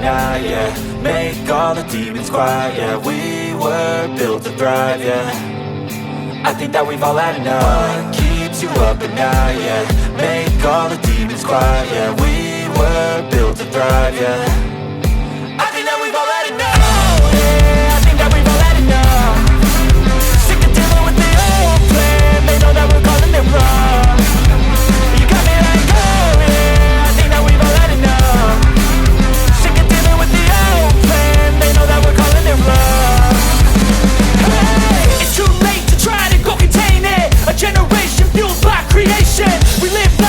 night, yeah. Make all the demons quiet, yeah. We were built to thrive, yeah. I think that we've all had enough. What keeps you up at night, yeah. Make all the demons quiet, yeah. We were built to thrive, yeah. I think that we've all had enough. Oh yeah, I think that we've all had enough. Sick of dealing with the old plan. They know that we're calling it wrong.